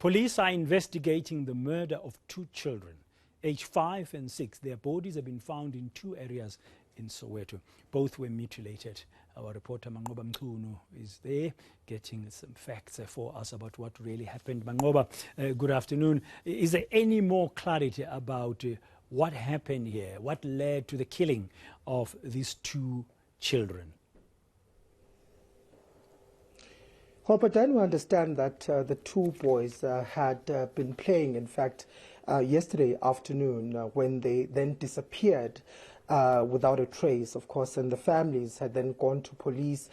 Police are investigating the murder of 2 children, aged 5 and 6. Their bodies have been found in 2 areas in Soweto. Both were mutilated. Our reporter Manqoba Mchunu is there getting some facts for us about what really happened. Manqoba, good afternoon. Is there any more clarity about what happened here? What led to the killing of these 2 children? Well, but then we understand that the 2 boys had been playing, in fact, yesterday afternoon when they then disappeared without a trace, of course, and the families had then gone to police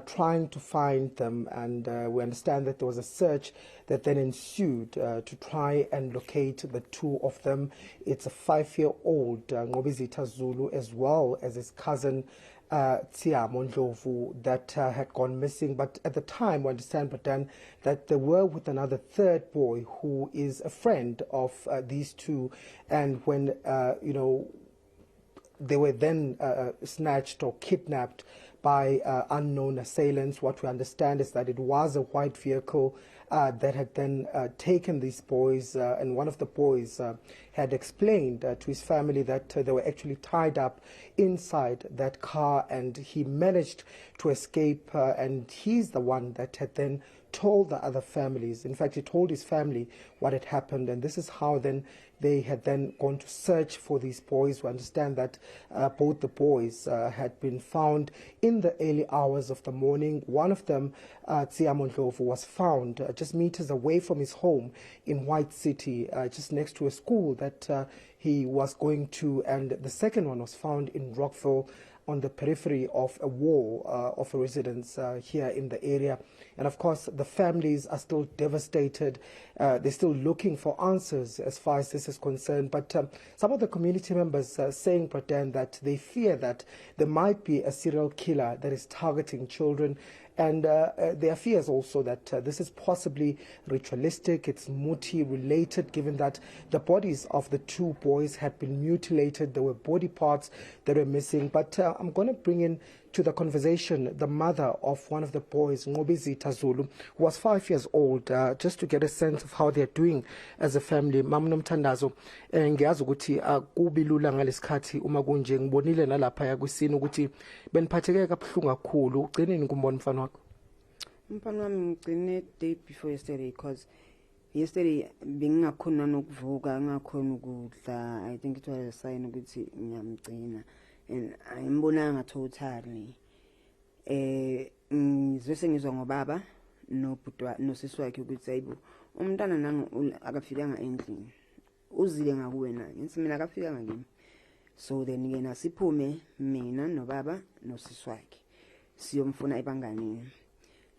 trying to find them, and we understand that there was a search that then ensued to try and locate the 2 of them. It's a 5-year-old Ngobizita Zulu, as well as his cousin Ndlovu, that had gone missing. But at the time, we understand, but then, that they were with another 3rd boy who is a friend of these 2, and when they were then snatched or kidnapped by unknown assailants. What we understand is that it was a white vehicle that had then taken these boys, and one of the boys had explained to his family that they were actually tied up inside that car, and he managed to escape, and he's the one that had then told the other families. In fact, he told his family what had happened, and this is how then they had then gone to search for these boys. We understand that both the boys had been found in the early hours of the morning. One of them, Ndlovu, was found just meters away from his home in White City, just next to a school that he was going to, and the second one was found in Rockville, on the periphery of a wall of a residence here in the area. And of course, the families are still devastated. They're still looking for answers as far as this is concerned. But some of the community members saying, Pradan, that they fear that there might be a serial killer that is targeting children. And there are fears also that this is possibly ritualistic, it's muti-related, given that the bodies of the 2 boys had been mutilated. There were body parts that were missing. But I'm going to bring in to the conversation the mother of one of the boys, Ngobizita Zulu, who was 5 years old, just to get a sense of how they're doing as a family. Mama Nomthandazo, ngiyazi ukuthi akubi lula ngalesikhathi uma kunje. Ngibonile nalapha yakwisini ukuthi beniphatheke kabuhlungu kakhulu. Ugcineni kumbona mfana wakho? Umfana wami ngigcine day before yesterday, because yesterday bengingakhona nokuvuka, ngakhona ukudla. I think it was a sign ukuthi ngiyamgcina, and ayimbonanga totally. Ngizwe ngizwa ngobaba nobhutwa nosisi wakhe ukuthi ayibo umntana nangu akafikanga endlini, uzile ngakuwena, ngithi mina akafikanga kimi. So then yena siphume mina nobaba nosisi wakhe siyomfuna ebanganini.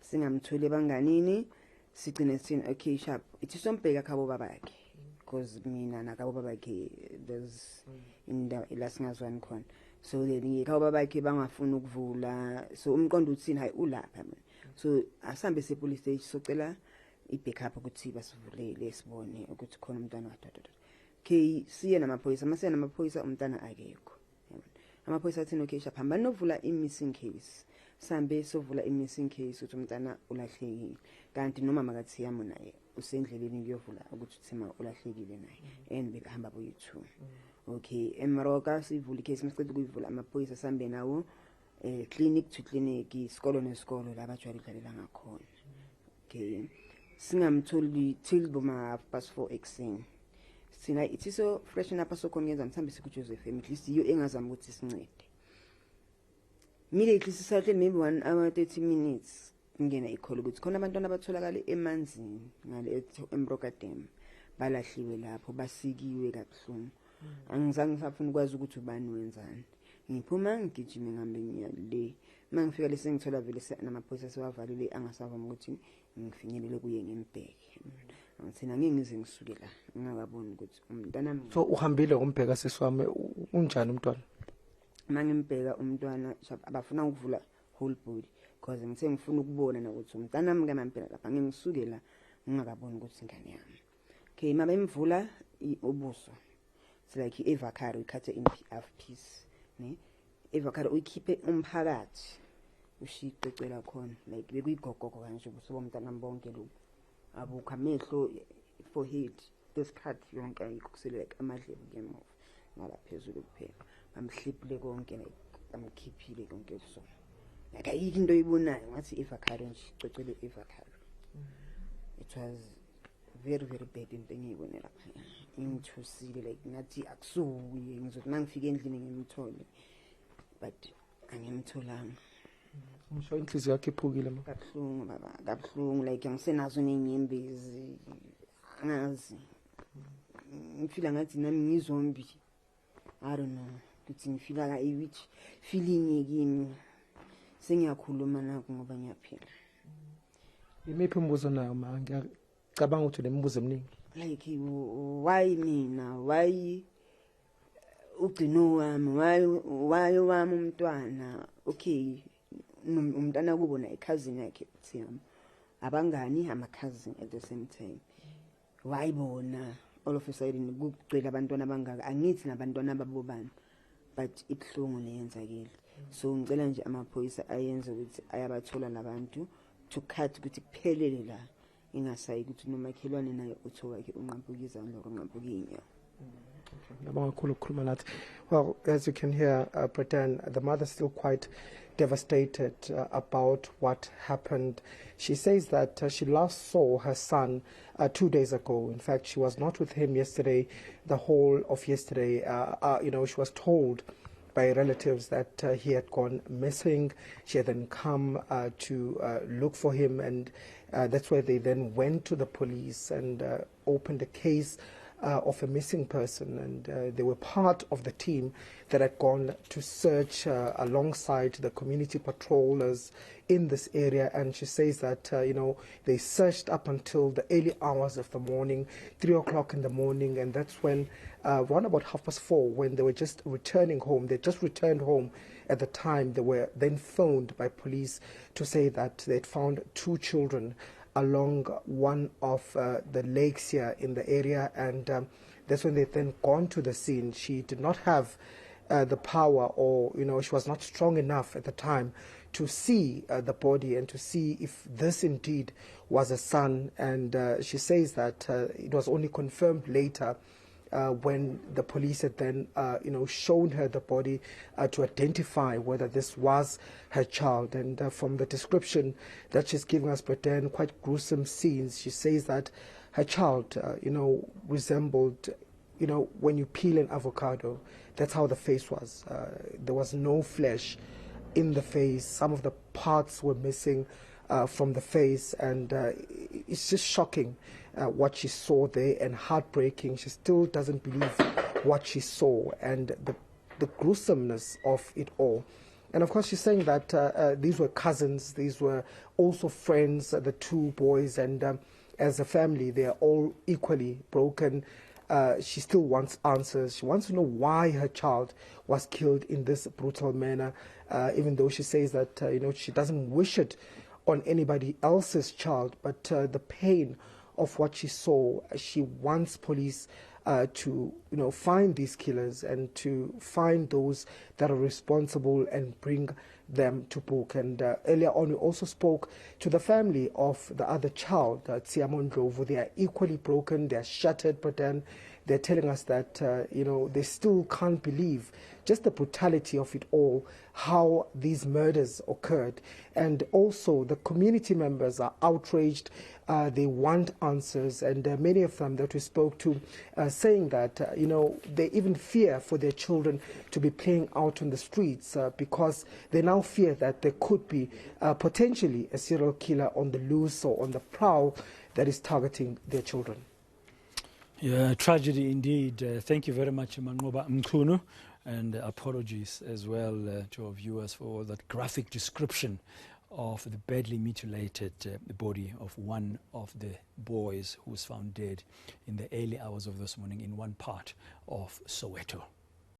Singamtholi ebanganini, sigcine sithi okay sharp ithi sombheka khabo babakhe, because mina nakabo babakhe there's in the lasingazwani khona. So then yikhabo babakhe bangafuna ukuvula, so umqondo uthini hayi ulapha mina. So asambe se-police stage socela i-backup ukuthi basivulele sibone ukuthi khona umntwana wadododod. Okay, siye namaphoyisa, masiye namaphoyisa umntana akekho. Amaphoyisa athini okay sharp hamba novula i-missing case. Sambe sovula i-missing case ukuthi umntana ulahlekile, kanti noma makathiyamo naye usendleleni ngiyovula ukuthi uthima ulahlekile naye, and behamba boyi-2. Okay, eMaroka sivula i-case, masicela ukuyivula amaphoyisa sambe nawo clinic to clinic, isikolo nesikolo la bajwayele ukudlalela ngakhona. Okay, singamtholi till boma 4:30 ekseni. Sina ithi so freshen up so kongenza mthambi sikuJoseph, at least iyo engazama ukuthi sincede. Immediately sisahle maybe 1 hour 30 minutes ngena ikholo ukuthi khona abantwana abatholakala emanzini ngale eMroka Dam balahliwe lapho, basikiwe kabuhlungu. Angizange ngifuna ukwazi ukuthi ubani wenzani. Ngiphuma ngigijime ngihambe ngiyale, mangifika lese ngithola vele namaphoyisa sewavalile, angasavuma ukuthi ngifinyelele kuye ngembheke. Ngithina ngingize ngisuke la ngingakaboni ukuthi umntana. So uhambile umbheka sisi wami, unjani umntwana? Mangimbheka umntwana abafuna ukuvula whole body, because ngithe ngifuna ukubona ukuthi umntana wami ngamampela lapha, ngisuke la ngingakaboni ukuthi ingane yami. Okay, mabemvula ubuso, it's like i-avocado ikhathe in half piece, ne avocado uyikhiphe umphakathi ushiqecela khona, like bekuyigogoko kanje ubuso bomntana bonke lo. abukho amehlo, forehead, this cut yonke ayikho, like amadlebe ngemuva ngalaphezulu kuphela. Bamhlipile konke, like bamkhiphile konke, so like ayikho into oyibonayo ngathi avocado nje, cocele avocado. It was very bad into engiyibone lapha. Ingithusile like ngathi akusuye ngizothi mangifika endlini ngimthole, but angimtholanga. Ngisho inhliziyo yakhe iphukile ma. Kabuhlungu baba, kabuhlungu, like ngisenazo nenyembezi, angazi. Ngifila ngathi nami ngizombi. I don't know. Kuthi ngifila la which feeling kimi. Sengiyakhuluma nako ngoba ngiyaphila. Imiphi umbuzo nayo ma? Ngiyacabanga ukuthi lemibuzo eminingi. Like why mina? Why ugcino wami? Why wami umntwana? Okay. Umntana kubo na cousin yakhe uthiyami. Abangani ama cousin at the same time. Why bona all of a sudden kugcwele abantwana abangaka? Angithi nabantwana babobani. But ibhlungu leyenzakile. So ngicela nje amaphoyisa ayenze ukuthi ayabathola labantu to cut ukuthi kuphelele la. Ingasayi ukuthi nomakhelwane naye utho wakhe unqampuka izandla unqampuka inyawo. Well, as you can hear, Pretend, the mother's still quite devastated about what happened. She says that she last saw her son 2 days ago. In fact, she was not with him yesterday, the whole of yesterday. She was told by relatives that he had gone missing. She had then come to look for him, and that's where they then went to the police and opened a case of a missing person, and they were part of the team that had gone to search alongside the community patrollers in this area. And she says that they searched up until the early hours of the morning, 3 o'clock in the morning, and that's when around about 4:30, when they were just returning home. They just returned home at the time. They were then phoned by police to say that they'd found 2 children along one of the lakes here in the area, and that's when they then gone to the scene. She did not have the power, or she was not strong enough at the time to see the body and to see if this indeed was a son. And she says that it was only confirmed later when the police had then shown her the body to identify whether this was her child. And from the description that she's giving us, Pretend, quite gruesome scenes, she says that her child resembled when you peel an avocado, that's how the face was. There was no flesh in the face. Some of the parts were missing from the face, and it's just shocking what she saw there, and heartbreaking. She still doesn't believe what she saw, and the gruesomeness of it all. And of course, she's saying that these were cousins, these were also friends, the 2 boys, and as a family, they are all equally broken. She still wants answers. She wants to know why her child was killed in this brutal manner, even though she says that she doesn't wish it on anybody else's child, but the pain of what she saw, she wants police to find these killers and to find those that are responsible and bring them to book. And earlier on, we also spoke to the family of the other child, Tsiamo Ndlovu. They are equally broken. They are shattered, Pretend. They're telling us that they still can't believe just the brutality of it all, how these murders occurred. And also the community members are outraged. They want answers, and many of them that we spoke to saying that they even fear for their children to be playing out on the streets because they now fear that there could be potentially a serial killer on the loose or on the prowl that is targeting their children. Yeah, tragedy indeed. Thank you very much, Manqoba Mchunu, and apologies as well to our viewers for that graphic description of the badly mutilated body of one of the boys who was found dead in the early hours of this morning in one part of Soweto.